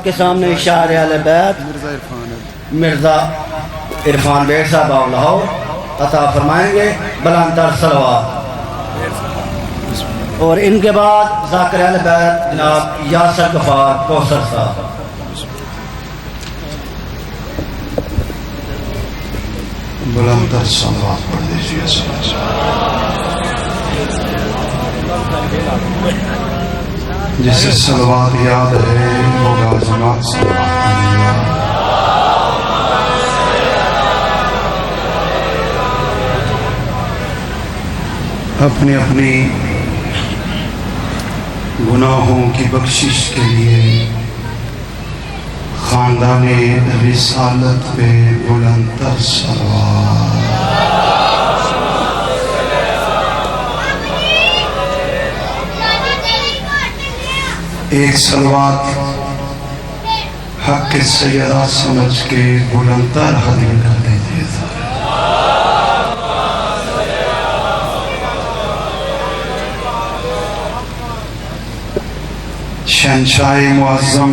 آپ کے سامنے شاعر اہل بیت مرزا عرفان بیگ صاحب آف لاہور عطا فرمائیں گے بلند تر صلوات، اور ان کے بعد ذاکر اہل بیت جناب یاسر غفار کوثر صاحب۔ بلند تر صلوات پڑھ دیجیے۔ جسے صلوات یاد ہے وہ لازمات صلوات پڑھیے۔ اپنی اپنی گناہوں کی بخشش کے لیے خاندان رسالت پہ بلند تر صلوات۔ ایک صلوات حق سیدہ سمجھ کے بلند تر حدیث کر دیجیے۔ شہنشاہ معظم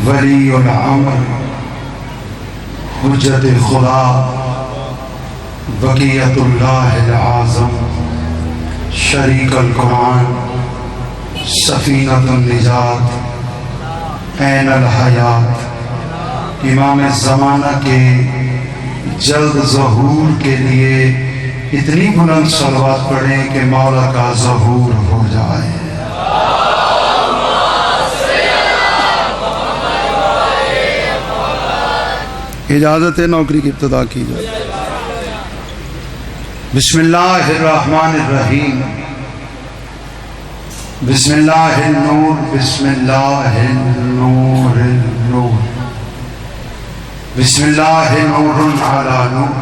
ولی الامر حجت خدا بقیت اللہ العظم شریک القرآن سفینۃ النجات عین الحیات امام زمانہ کے جلد ظہور کے لیے اتنی بلند صلوات پڑھیں کہ مولا کا ظہور ہو جائے۔ اجازت ہے نوکری کی ابتدا کی جائے۔ بسم اللہ الرحمن الرحیم، بسم اللہ النور، بسم اللہ النور النور، بسم اللہ نور علی نور،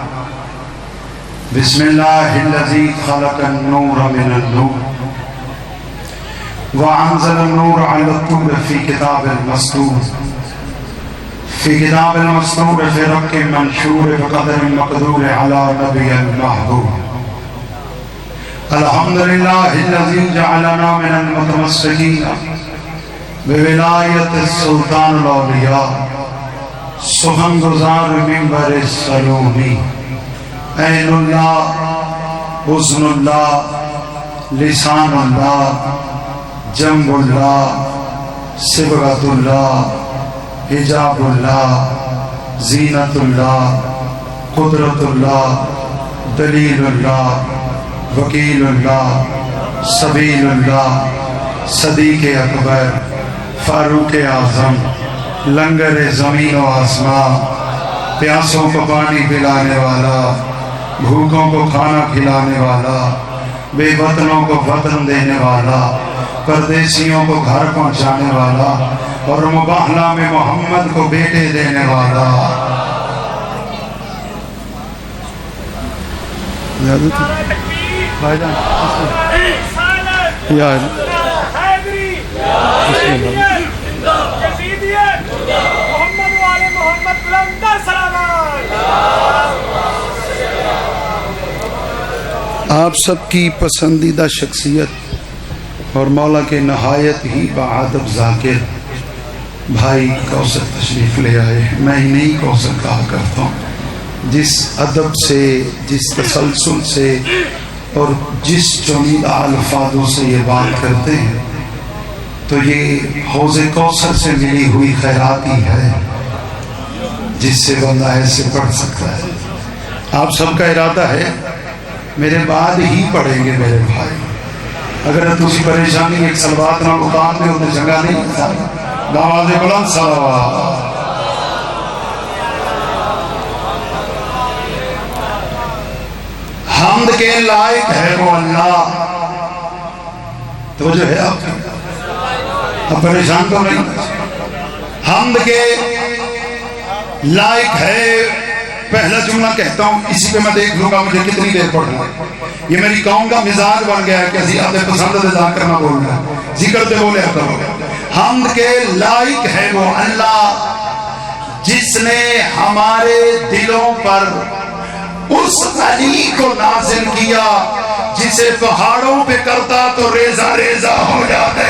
بسم اللہ الذی خلق النور من النور وانزل النور علی الطور فی کتاب المسطور فی کتاب المسطور فی رق منشور بقدر مقدور علی نبی المحبوب۔ الحمدللہ الذی جعلنا من المتمسکین بولایت السلطان الاولیاء سخن گزار منبر سلومی عین اللہ حسن اللہ لسان اللہ جنب اللہ صبغۃ اللہ حجاب اللہ زینت اللہ قدرت اللہ دلیل اللہ وکیل اللہ سبیل اللہ صدیق اکبر فاروق اعظم لنگر زمین و آسمان پیاسوں کو پانی پلانے والا بھوکوں کو کھانا کھلانے والا بے وطنوں کو وطن دینے والا پردیسیوں کو گھر پہنچانے والا اور مباہلہ میں محمد کو بیٹے دینے والا۔ آپ سب کی پسندیدہ شخصیت اور مولا کے نہایت ہی باادب ذاکر بھائی کوثر تشریف لے آئے۔ میں ہی نہیں کوثر کہا کرتا ہوں، جس ادب سے، جس تسلسل سے اور جس چنیدہ الفاظوں سے یہ بات کرتے ہیں تو یہ حوض کوثر سے ملی ہوئی خیرات ہی ہے جس سے بندہ ایسے پڑھ سکتا ہے۔ آپ سب کا ارادہ ہے میرے بعد ہی پڑھیں گے میرے بھائی، اگر تسی پریشانی ایک صلوات نہ اتار دے انہیں جگہ نہیں تھا۔ نواز بلند صلوات۔ حمد کے لائق ہے وہ اللہ، توجہ ہے آپ پریشان تو نہیں؟ حمد کے لائق ہے، پہلا جملہ کہتا ہوں اسی پہ میں دیکھ لوں گا مجھے کتنی دیر پڑھنا ہے۔ یہ میری قوم کا مزاج بن گیا ہے کہ اسی اپنے پسند ادا کرنا بولنا ہے، ذکر تے بولے کرو۔ حمد کے لائق ہے وہ اللہ جس نے ہمارے دلوں پر اس غنی کو نازل کیا جسے پہاڑوں پہ کرتا تو ریزہ ریزہ ہو جاتے،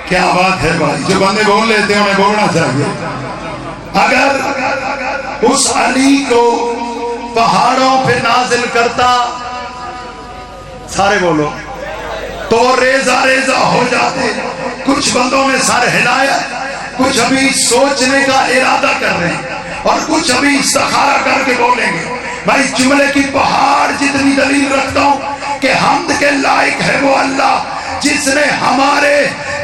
کیا بات ہے بھائی، جو بندے بول لیتے ہیں انہیں بولنا چاہیے. اگر اس علی کو پہاڑوں پہ نازل کرتا، سارے بولو، تو ریزہ ریزہ ہو جاتے. کچھ بندوں نے سر ہلایا، کچھ ابھی سوچنے کا ارادہ کر رہے ہیں اور کچھ ابھی استخارہ کر کے بولیں گے. بھائی جملے کی پہاڑ جتنی دلیل رکھتا ہوں کہ حمد کے لائق ہے وہ اللہ جس نے ہمارے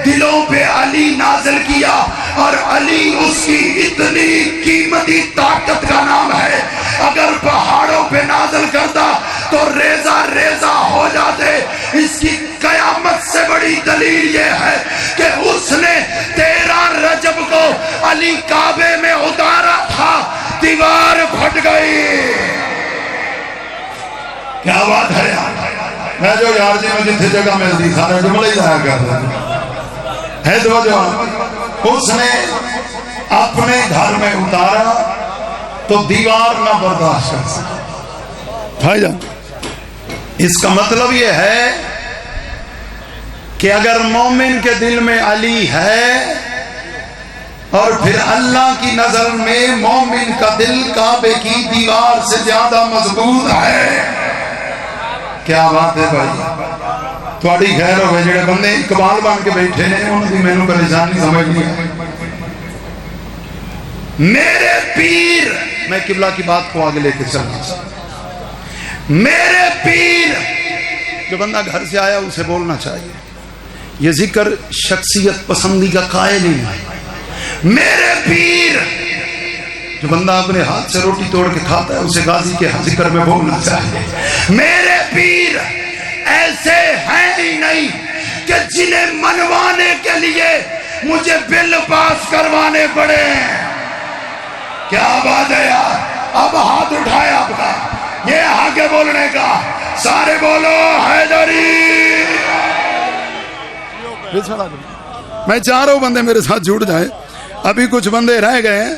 دلوں پہ علی نازل کیا، اور علی اس کی اتنی قیمتی طاقت کا نام ہے. اگر پہاڑوں پہ نازل کرتا تو ریزہ ریزہ ہو جاتے. اس کی قیامت سے بڑی دلیل یہ ہے کہ اس نے 13 رجب کو علی کعبے میں اتارا تھا، دیوار پھٹ گئی. کیا بات ہے یار، میں جو یار جی میں جتنے جگہ ملتی سارے جملے ہی لایا کرتا ہے. اس نے اپنے گھر میں اتارا تو دیوار نہ برداشت کر سکا. بھائی جان، اس کا مطلب یہ ہے کہ اگر مومن کے دل میں علی ہے اور پھر اللہ کی نظر میں مومن کا دل کعبے کی دیوار سے زیادہ مضبوط ہے. کیا بات ہے بھائی، تھوڑی خیر ہوئے جڑے بندے اقبال بن کے بیٹھے ہیں انہوں نے مینوں پریشانی سمجھ نہیں. میرے پیر، میں قبلہ کی بات کو آگے لے کے چلنا، میرے پیر، جو بندہ گھر سے آیا اسے بولنا چاہیے. یہ ذکر شخصیت پسندی کا قائل نہیں ہے. میرے پیر، جو بندہ اپنے ہاتھ سے روٹی توڑ کے کھاتا ہے اسے غازی کے ذکر میں بولنا چاہیے. میرے پیر ایسے ہیں ہی نہیں کہ جنہیں منوانے کے لیے مجھے بل پاس کروانے پڑے. کیا بات ہے یار. اب ہاتھ اٹھائے آپ کا، یہ آگے بولنے کا، سارے بولو حیدری. میں چاہ رہا ہوں بندے میرے ساتھ جڑ جائیں. ابھی کچھ بندے رہ گئے ہیں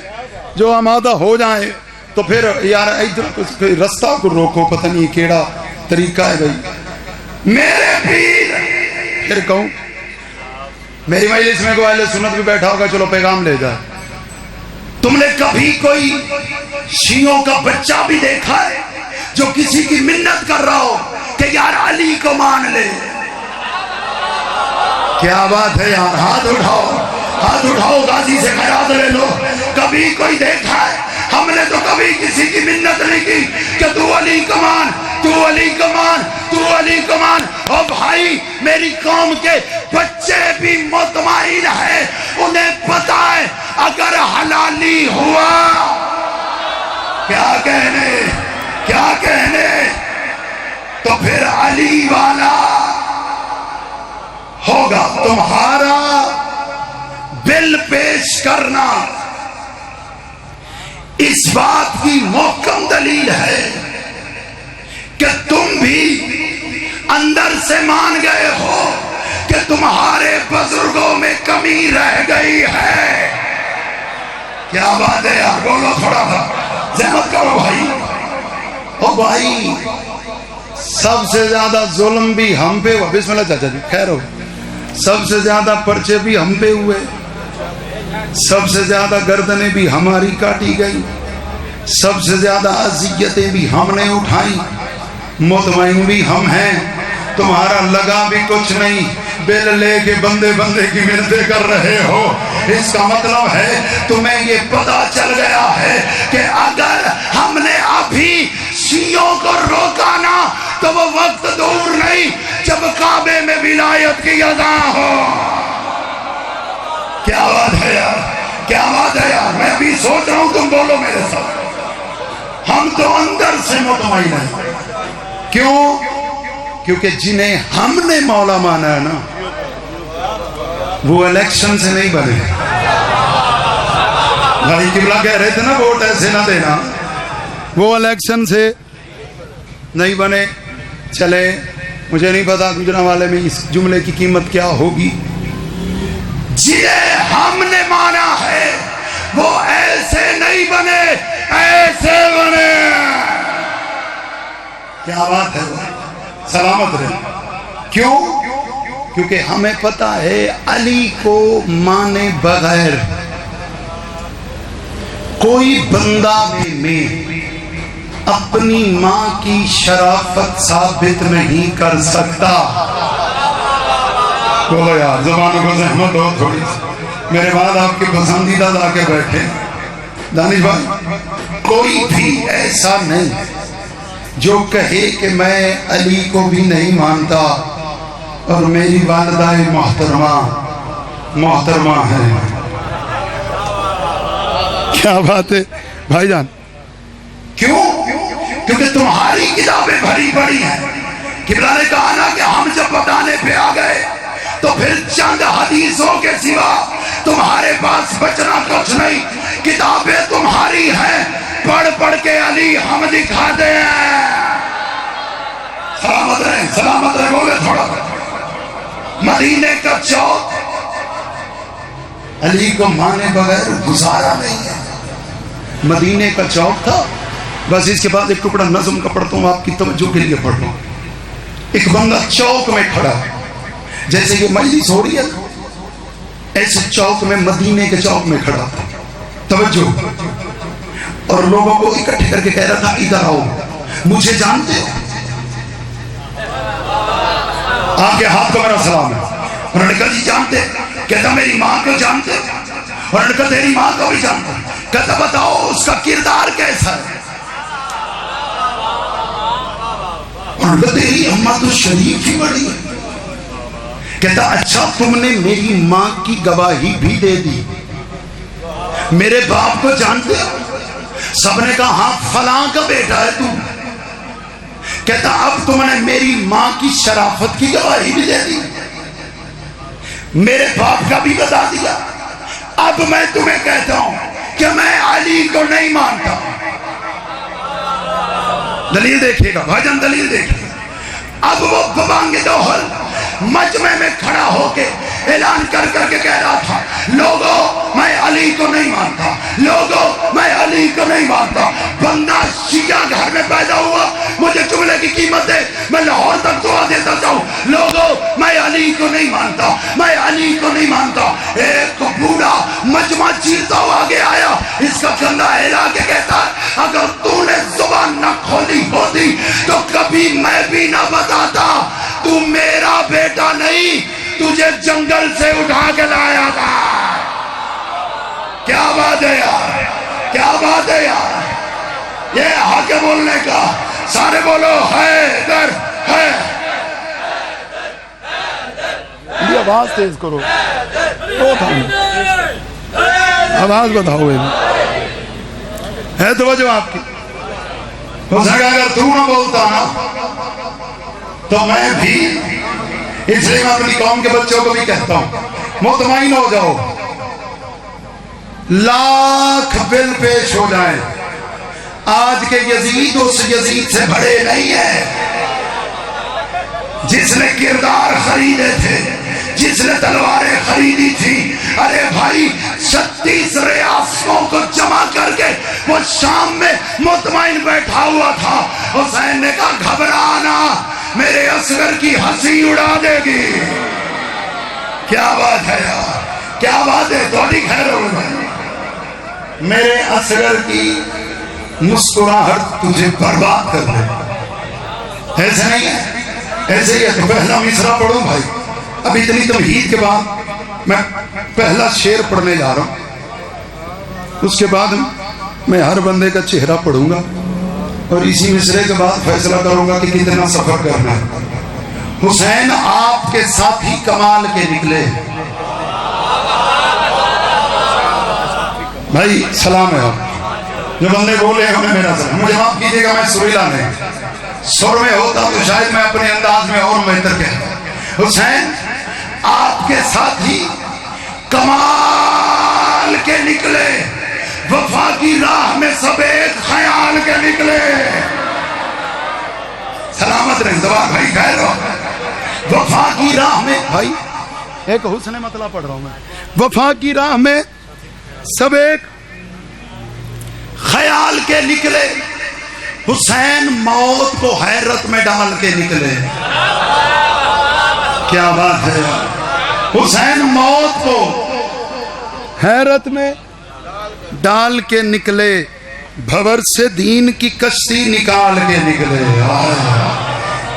جو آمادہ ہو جائیں تو پھر یار ادھر رستہ کو روکو، پتہ نہیں کیڑا طریقہ ہے بھائی. میرے پیر، پھر کہوں میری مجلس میں کوئی اہل سنت بھی بیٹھا ہوگا، چلو پیغام لے جائے. تم نے کبھی کوئی شیعوں کا بچہ بھی دیکھا ہے جو کسی کی منت کر رہا ہو کہ یار علی کو مان لے؟ کیا بات ہے یار، ہاتھ اٹھاؤ، ہاتھ اٹھاؤ، غازی سے خیرات لے لو. کبھی کوئی دیکھا ہے؟ ہم نے تو کبھی کسی کی منت نہیں کی کہ تو علی کو مان، تو علی کو مان، تو علی کو مان. او بھائی، میری قوم کے بچے بھی مطمئن ہیں، انہیں پتا ہے اگر حلالی ہوا کیا کہنے، کیا کہنے، تو پھر علی والا ہوگا. تمہارا بل پیش کرنا اس بات کی محکم دلیل ہے کہ تم بھی اندر سے مان گئے ہو کہ تمہارے بزرگوں میں کمی رہ گئی ہے. کیا بات ہے یار، بولو تھوڑا سا زحمت کرو بھائی. او بھائی، سب سے زیادہ ظلم بھی ہم پہ ہوا. بسم اللہ چاچا جی، خیر ہو. سب سے زیادہ پرچے بھی ہم پہ ہوئے، سب سے زیادہ گردنیں بھی ہماری کاٹی گئی، سب سے زیادہ اذیتیں بھی ہم نے اٹھائیں. مطمئن بھی ہم ہیں، تمہارا لگا بھی کچھ نہیں، بل لے کے بندے بندے کی منتیں کر رہے ہو. اس کا مطلب ہے تمہیں یہ پتا چل گیا ہے کہ اگر ہم نے ابھی شیعوں کو روکانا تو وہ وقت دور نہیں جب کعبے میں ولایت کی اذان ہو. کیا بات ہے یار، کیا بات ہے یار. میں بھی سوچ رہا ہوں، تم بولو میرے ساتھ. ہم تو اندر سے مطمئن ہیں. کیوں؟ کیونکہ جنہیں ہم نے مولا مانا ہے نا وہ الیکشن سے نہیں بنے. بھائی قبلہ کہہ رہے تھے نا ووٹ ایسے نہ دینا، وہ الیکشن سے نہیں بنے. چلے مجھے نہیں پتا گجرانوالے میں اس جملے کی قیمت کیا ہوگی. جنہیں ہم نے مانا ہے وہ ایسے نہیں بنے، ایسے بنے. کیا بات ہے، سلامت رہے. کیوں؟ کیونکہ ہمیں پتا ہے علی کو مانے بغیر کوئی بندہ میں اپنی ماں کی شرافت ثابت نہیں کر سکتا. بولو یار زبانوں کو زحمت ہو تھوڑی. میرے بعد آپ کے پسندیدہ لا کے بیٹھے دانش بھائی، کوئی بھی ایسا نہیں جو کہے کہ میں علی کو بھی نہیں مانتا اور میری والدہ محترمہ ہے. کیا بات ہے بھائی جان؟ کیوں؟ کیونکہ تمہاری کتابیں بھری پڑی ہیں. قبلہ نے کہا نا کہ ہم جب بتانے پہ آ گئے تو پھر چند حدیثوں کے سوا تمہارے پاس بچنا کچھ نہیں. کتابیں تمہاری ہیں، پڑھ پڑھ کے علی ہم دکھاتے ہیں. سلامت رہے بولے تھوڑا. مدینے کا چوک علی کو مانے بغیر گزارا نہیں ہے. مدینے کا چوک تھا. بس اس کے بعد ایک ٹکڑا نظم کا پڑھتا ہوں آپ کی توجہ کے لیے پڑھ رہا ہوں. ایک بندہ چوک میں کھڑا ہے، جیسے یہ مجلس ہو رہی ہے ایسے چوک میں، مدینے کے چوک میں کھڑا تھا. توجہ. اور لوگوں کو اکٹھے کر کے کہہ رہا تھا ادھر آؤ، مجھے جانتے ہو؟ آپ کے ہاتھ کو میرا سلام ہے. انہوں نے کہا جی جانتے. کہتا میری ماں کو جانتے؟ انہوں نے کہا تیری ماں کو بھی جانتے. کہتا بتاؤ اس کا کردار کیسا ہے؟ انہوں نے کہا تیری اماں تو شریف ہی بڑی ہے. کہتا اچھا تم نے میری ماں کی گواہی بھی دے دی، میرے باپ کو جانتے ہو؟ سب نے کہا ہاں فلاں کا بیٹا ہے تم. کہتا اب تم نے میری ماں کی شرافت کی گواہی بھی دے دی، میرے باپ کا بھی بتا دیا. اب میں تمہیں کہتا ہوں کہ میں علی کو نہیں مانتا. دلیل دیکھیے گا بھائی جان، دلیل دیکھیے. اب وہ ببانگ دوہل مجمع میں کھڑا ہو کے اعلان کر کے کہہ رہا تھا لوگوں میں علی کو نہیں مانتا، لوگوں میں علی کو نہیں مانتا. بندہ شیعہ گھر میں پیدا ہوا، مجھے جملے کی قیمت دے، میں لاہور تک دعا دیتا جاؤں. لوگوں میں علی کو نہیں مانتا، میں علی کو نہیں مانتا. ایک بوڑھا مجمع چیرتا ہوا آگے آیا، اس کا کندھا ہلا کے کہتا اگر تو نے زبان نہ کھولی ہوتی تو کبھی میں بھی نہ بتاتا. تو میرا بیٹا نہیں، تجھے جنگل سے اٹھا کے لایا تھا. کیا بات ہے یار، کیا بات ہے یار. یہ حق بولنے کا. سارے بولو حیدر ہے. یہ آواز تیز کرو، آواز بتاؤ. ہے توجہ آپ کی؟ ہو سکا اگر تو نہ بولتا نا تو میں بھی، اس لیے میں اپنی قوم کے بچوں کو بھی کہتا ہوں مطمئن ہو جاؤ. لاکھ بل پیش ہو جائیں، آج کے یزید اس یزید سے بڑے نہیں ہیں جس نے کردار خریدے تھے، جس نے تلواریں خریدی تھی. ارے بھائی 36 ریاستوں کو جمع کر کے وہ شام میں مطمئن بیٹھا ہوا تھا. حسین نے کہا گھبرانا، میرے اصغر کی ہنسی اڑا دے گی. کیا بات ہے یار، کیا بات ہے. تھوڑی خیر ہو گئی. میرے اصغر کی مسکراہٹ تجھے برباد کر دے. ایسے نہیں ہے، ایسے ہی ہے. تو پہلا مصرع پڑھوں بھائی. اب اتنی تمہید کے بعد میں پہلا شعر پڑھنے جا رہا ہوں. اس کے بعد میں ہر بندے کا چہرہ پڑھوں گا اور اسی مصرے کے بعد فیصلہ کروں گا کہ کتنا سفر کرنا ہے. حسین آپ کے ساتھی کمال کے نکلے. بھائی سلام ہے. آپ جو بندے بولے انہیں میرا سلام. مجھے معاف کیجیے گا، میں سریلا نہیں، سر میں ہوتا تو شاید میں اپنے انداز میں اور بہتر کہتا. حسین آپ کے ساتھی کمال کے نکلے، وفا کی راہ میں سب ایک خیال کے نکلے. سلامت رہیں زبان بھائی، خیر ہو. وفا کی راہ میں، بھائی ایک حسن مطلب پڑھ رہا ہوں میں. وفا کی راہ میں سب ایک خیال کے نکلے. حسین موت کو حیرت میں ڈال کے نکلے. کیا بات ہے یار. حسین موت کو حیرت میں ڈال کے نکلے, بھور سے دین کی کشتی نکال کے نکلے.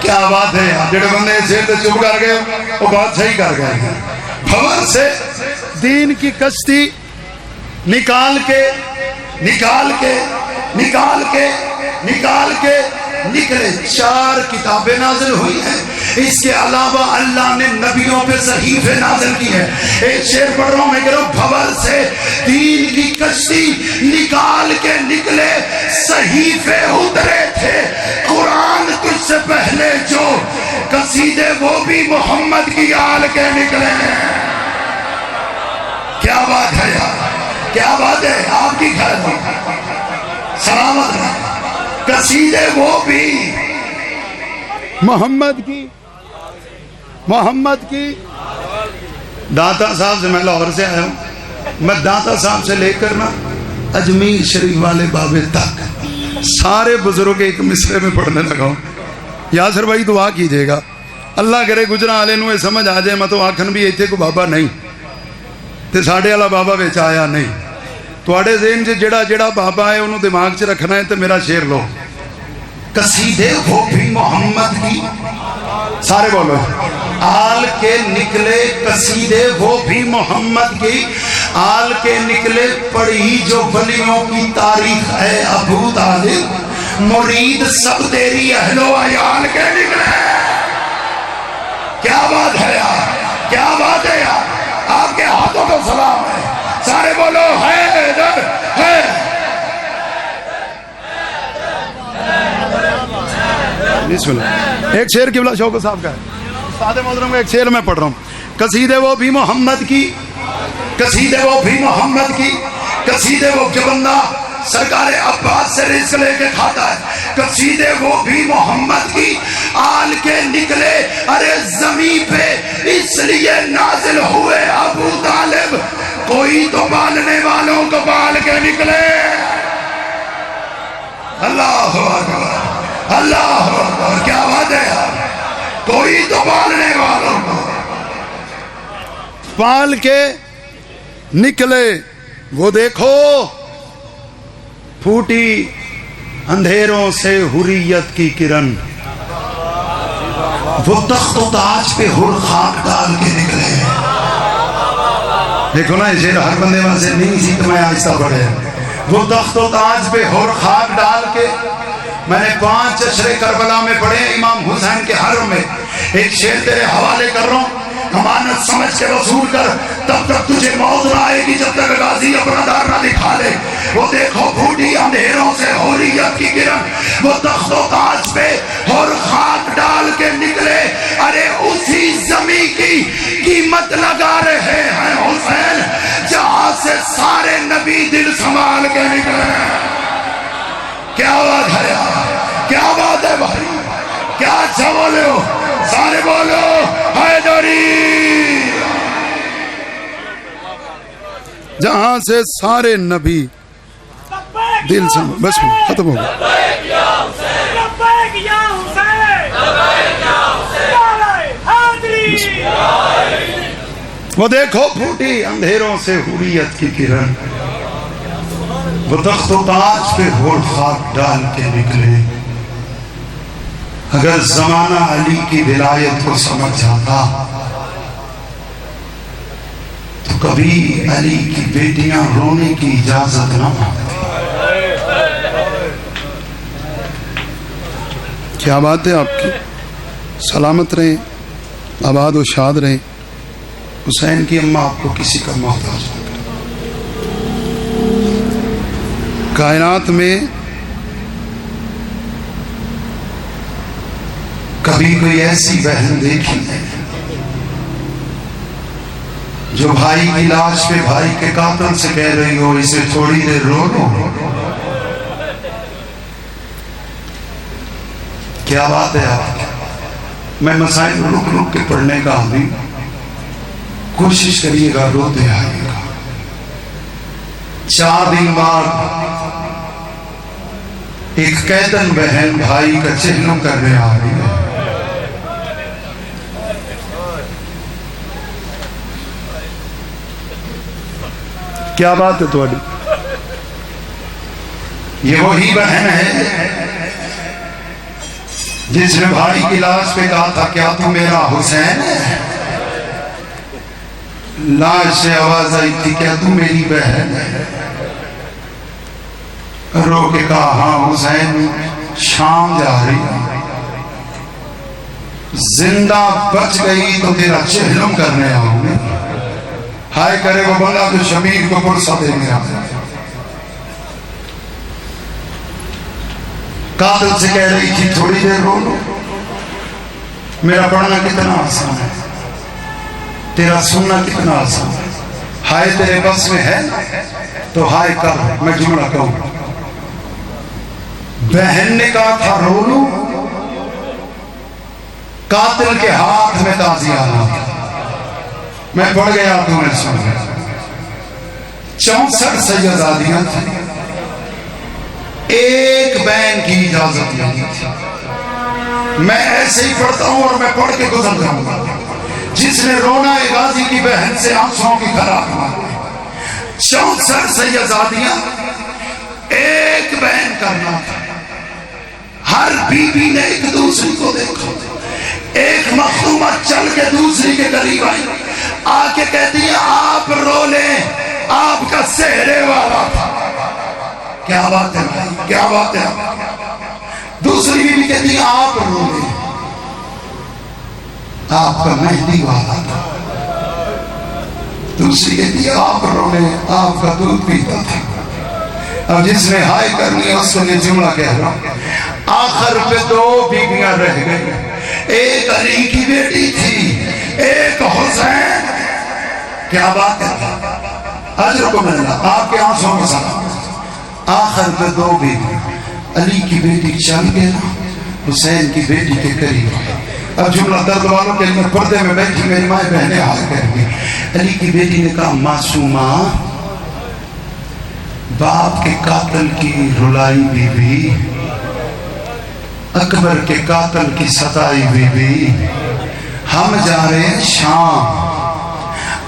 کیا بات ہے یار. جڑے بندے سے چپ کر گئے وہ بات صحیح کر گئے. بھور سے دین کی کشتی نکال کے نکلے. 4 کتابیں نازل ہوئی ہیں. اس کے علاوہ اللہ نے نبیوں پہ صحیفے نازل کی ہیں. ایک شعر پڑھ رہا ہوں میں, کہہ رہا ہوں بھور سے دین کی کشتی نکال کے نکلے, صحیفے اترے تھے قرآن تجھ سے پہلے جو, قصیدے وہ بھی محمد کی آل کے نکلے. کیا بات ہے یار, کیا بات ہے. آپ کی گھر سلامت ہے. قصیدے وہ بھی محمد کی. داتا صاحب سے, میں لاہور سے آیا ہوں, میں داتا صاحب سے لے کر نا اجمیر شریف والے بابے تک سارے بزرگ ایک مصرے میں پڑھنے لگا ہوں. یاسر بھائی دعا کیجئے گا, اللہ کرے گجرا والے نو سمجھ آ جائے. میں تو آکھن بھی ایتھے کو بابا نہیں تے ساڑھے والا بابا وچ آیا نہیں. تواڈے ذہن چ جڑا بابا ہے انہوں دماغ چ رکھنا ہے. تے میرا شعر لو, قصیدے وہ بھی محمد کی, سارے بولو, آل کے نکلے قصیدے وہ بھی محمد کی, آل کے نکلے پڑھی جو ولیوں کی تاریخ ہے ابو طالب, مرید سب تیری اہل و عیال کے نکلے. کیا بات ہے یار, کیا بات ہے یار. آپ کے ہاتھوں کو سلام ہے, سارے بولو حیدر ہے. بسم اللہ. ایک شعر قبلہ شوق صاحب کا ہے, استاد محترم کا ایک شعر میں پڑھ رہا ہوں. قصیدے وہ بھی محمد کی, قصیدے وہ بھی محمد کی, قصیدے وہ جو بندہ سرکار عباس سے رزق لے کے کھاتا ہے. قصیدے وہ بھی محمد کی, آل کے نکلے ارے زمین پہ اس لیے نازل ہوئے ابو طالب, کوئی تو پالنے والوں کو پال کے نکلے. اللہ اکبر, اللہ اکبر. کیا بات ہے یار, کوئی تو پالنے والوں کو پال کے نکلے. وہ دیکھو پھوٹی اندھیروں سے حریت کی کرن, وہ تخت و تاج پہ ہر خاک ڈال کے نکلے. دیکھو نا یہ ہر بندے وہاں سے نہیں سی, تو میں آہستہ پڑھے. وہ تخت و تاج پہ ہر خاک ڈال کے, میں نے 5 اشرے کربلا میں پڑھے امام حسین کے حرم میں. ایک شعر تیرے حوالے کر رہا ہوں, امانت سمجھ کے وصول کر, تب تک تجھے موت نہ آئے گی جب تک غازی اپنا دار نہ دکھا لے. وہ دیکھو پھوٹی اندھیروں سے حریت کی کرن, وہ تخت و تاج پہ اور خاک ڈال کے نکلے, ارے اسی زمین کی قیمت لگا رہے ہیں حسین جہاں سے سارے نبی دل سنبھال کے نکلے. کیا بات ہے یار, کیا بات ہے بھائی, کیا اچھا بولے ہو, سارے بولو حیدری. جہاں سے سارے نبی دل سے, بس ختم ہو گیا. وہ دیکھو پھوٹی اندھیروں سے حریت کی کرن, وہ تخت و تاج پہ ہول خاک ڈال کے نکلے. اگر زمانہ علی کی ولایت کو سمجھ جاتا تو کبھی علی کی بیٹیاں رونے کی اجازت نہ مانگتی. کیا بات ہے آپ کی, سلامت رہیں, آباد و شاد رہیں. حسین کی اماں آپ کو کسی کا محتاج نہ کرے. کائنات میں کبھی کوئی ایسی بہن دیکھی نہیں جو بھائی کی لاش پہ بھائی کے قاتل سے کہہ رہی ہو اسے تھوڑی دیر رو لو. کیا بات ہے آپ, میں مسائل رک رک کے پڑھنے کا آدمی, کوشش کریے گا روتے آئیے گا. 4 دن بعد ایک قیدن بہن بھائی کا چہلم کرنے آ رہی ہے. کیا بات ہے تھوڑی؟ یہ وہی بہن ہے جس نے بھائی کی لاش پہ کہا تھا کیا تو میرا حسین ہے؟ لاش سے آواز آئی تھی کیا تو میری بہن ہے؟ رو کے کہا ہاں حسین شام جا رہی زندہ بچ گئی تو تیرا چہلم کرنے آؤں گے. ہائے کرے وہ بندہ تو شمیر کو پرسا دے گیا. قاتل سے کہہ رہی تھی تھوڑی دیر رو لو, میرا پڑھنا کتنا آسان ہے, تیرا سننا کتنا آسان ہے. ہائے تیرے بس میں ہے تو ہائے کر. میں جملہ کہوں, بہن نے کہا تھا رو لو, قاتل کے ہاتھ میں تازیانہ تھا. میں پڑھ گیا تو میں سن گیا. 64 سیدزادیاں تھیں, ایک بہن کی اجازت نہیں تھی. میں ایسے ہی پڑھتا ہوں اور میں پڑھ کے گزر جاؤں گا. جس نے رونا ہے غازی کی بہن سے آنسوں کی خراب مانگی. 64 سیدزادیاں ایک بہن کرنا تھا. ہر بی بی نے ایک دوسری کو دیکھا. ایک مخدومہ چل کے دوسری کے قریب آئی, آ کے کہتی ہے آپ رو لیں, آپ کا سہرے والا تھا. کیا بات ہے بھائی, کیا بات ہے. دوسری بھی کہتی ہے آپ رو لیں, آپ کا مہدی والا تھا. دوسری کہتی ہے آپ رو لیں, آپ کا دودھ پیتا تھا. اب جس نے ہائے کرنی ہے اس کو یہ جملہ کہہ رہا ہوں. آخر پہ 2 بیویاں رہ گئی. ایک علی کی بیٹی تھی, ایک حسین. کیا بات ہے, اجر کو ملنا آپ کے آنسوں کے ساتھ. آخر پہ 2 بیوی, علی کی بیٹی چل گیا, حسین کی بیٹی کے قریب. اب جملہ درد والوں کے لیے پردے میں بیٹھی میری ماں بہنیں حال کر گئی. علی کی بیٹی نے کہا معصومہ, باپ کے قاتل کی رلائی بی بی, اکبر کے قاتل کی ستائی بی بی, ہم جا رہے ہیں شام.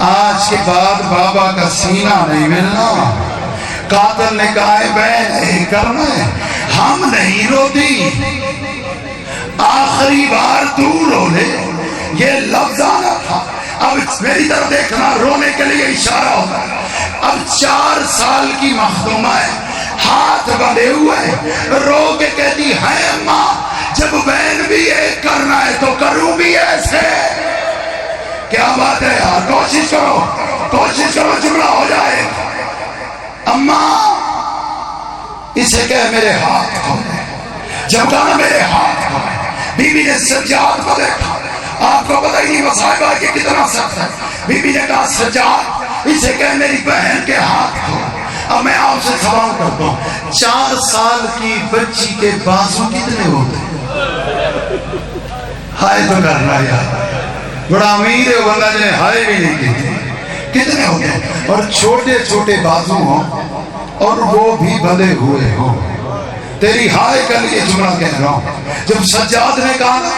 آج کے بعد بابا کا سینہ نہیں ملنا. قاتل نے کہا ہے بہن نہیں کرنا ہے, ہم نہیں روتی, آخری بار تو رو لے. یہ لفظ آنا تھا. اب میری طرف دیکھنا, رونے کے لیے اشارہ ہوتا ہے. اب 4 سال کی مخدومہ ہے, ہاتھ بندھے ہوئے, رو کے کہتی ہے اماں جب بہن بھی ایک کرنا ہے تو کروں بھی ایسے. کیا بات ہے یار, کوشش کرو, کوشش کرو جملہ ہو جائے. اماں اسے کہہ میرے ہاتھ کھولے. جب کہا میرے ہاتھ کھولے, بی بی نے سجاد کو دیکھا. آپ کو پتہ ہی نہیں مصائبہ کہ کتنا سخت ہے. بی بی نے کہا سجاد اسے کہہ میری بہن کے ہاتھ کھولے. اب میں آپ سے سوال کرتا ہوں, 4 سال کی بچی کے بازو کتنے ہوتے ہیں؟ ہائے تو کرنا یار, بڑا امیر ہے بندہ جنہیں ہائے بھی نہیں کہتے. کتنے ہوتے ہیں؟ اور چھوٹے چھوٹے بازو ہوں اور وہ بھی بندھے ہوئے ہوں. تیری ہائے کا لیے جملہ کہہ رہا ہوں. جب سجاد نے کہا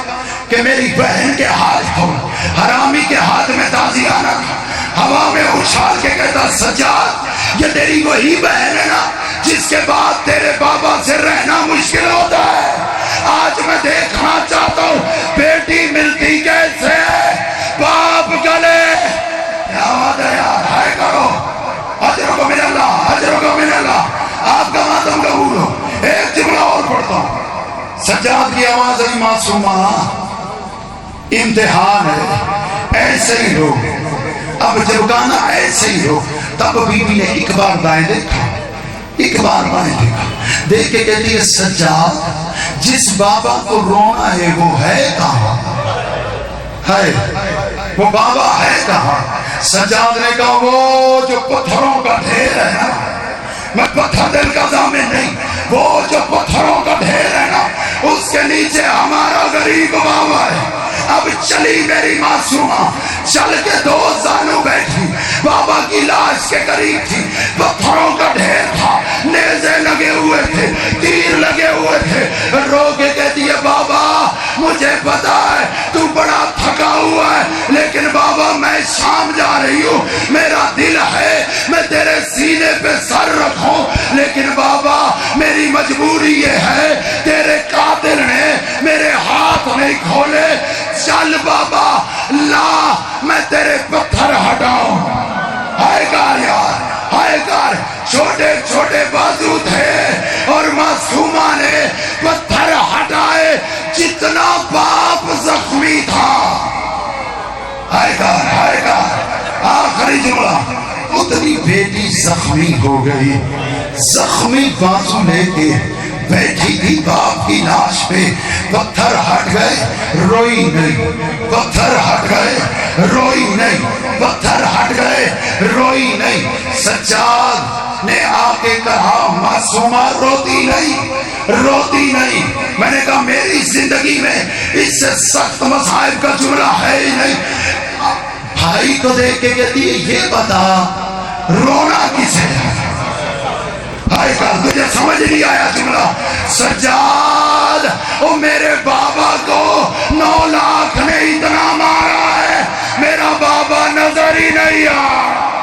کہ میری بہن کے ہاتھ ہو, حرامی کے ہاتھ میں تازیانہ تھا, ہوا میں اچھال کے کہتا سجاد یہ تیری وہی بہن ہے نا جس کے بعد تیرے بابا سے رہنا مشکل ہوتا ہے. آج میں دیکھنا چاہتا ہوں بیٹی ملتی کیسے باپ گلے. کیا بات ہے یار, ہائے کرو. اجر کو من اللہ, اجر کو من اللہ. آپ کا ماتم قبول ہو. ایک جملہ اور پڑھتا ہوں. سجاد کی آواز ہے معصومہ امتحان ہے, ایسے ہی ہو. اب جب گانا ایسے ہی ہو, تب بی بی نے ایک بار دائیں دیکھا, ایک بار بائیں دیکھا. دیکھ کے کہتی ہے سجاد جس بابا کو رونا ہے وہ ہے کہاں, ہے وہ بابا ہے کہاں. سجاد نے کہا وہ جو پتھروں کا ڈھیر ہے نا, میں پتھر دل کا ضامن نہیں, وہ جو پتھروں کا ڈھیر ہے نا اس کے نیچے ہمارا غریب بابا ہے. اب چلی میری معصومہ, چل کے 2 زانو بیٹھی, بابا کی لاش کے قریب تھی. پتھروں کا ڈھیر تھا, نیزے لگے ہوئے تھے, تیر لگے ہوئے تھے. رو کے کہتی ہے بابا مجھے پتا ہے تو بڑا تھکا ہوا ہے, لیکن بابا میں شام جا رہی ہوں, میرا دل ہے میں تیرے پہ سر رکھوں، لیکن بابا میری مجبوری یہ ہے، تیرے قاتل نے میرے ہاتھ نہیں کھولے، چل بابا لا میں تیرے پتھر ہٹاؤں۔ ہائے کار یار، ہائے کار، چھوٹے چھوٹے بازو تھے اور معصومہ نے پتھر ہٹائے، جتنا باپ زخمی تھا۔ ہائے کار، آخری جملہ، اتنی بیٹی زخمی ہو گئی، زخمی بازو لے کے بیٹھی تھی باپ کی لاش پہ، پتھر ہٹ گئے روئی نہیں، پتھر ہٹ گئے روئی نہیں، پتھر ہٹ گئے روئی نہیں۔ سجاد نے آ کے کہا معصومہ روتی نہیں۔ میں نے کہا میری زندگی میں اس سے سخت مصائب کا جملہ ہے ہی نہیں۔ بھائی کو دیکھ کے کہتی ہے یہ بتا رونا کسے ہے؟ بھائی کا تجھے سمجھ نہیں آیا جملہ؟ سجاد او میرے بابا کو 9 لاکھ نے اتنا مارا ہے، میرا بابا نظر ہی نہیں آیا۔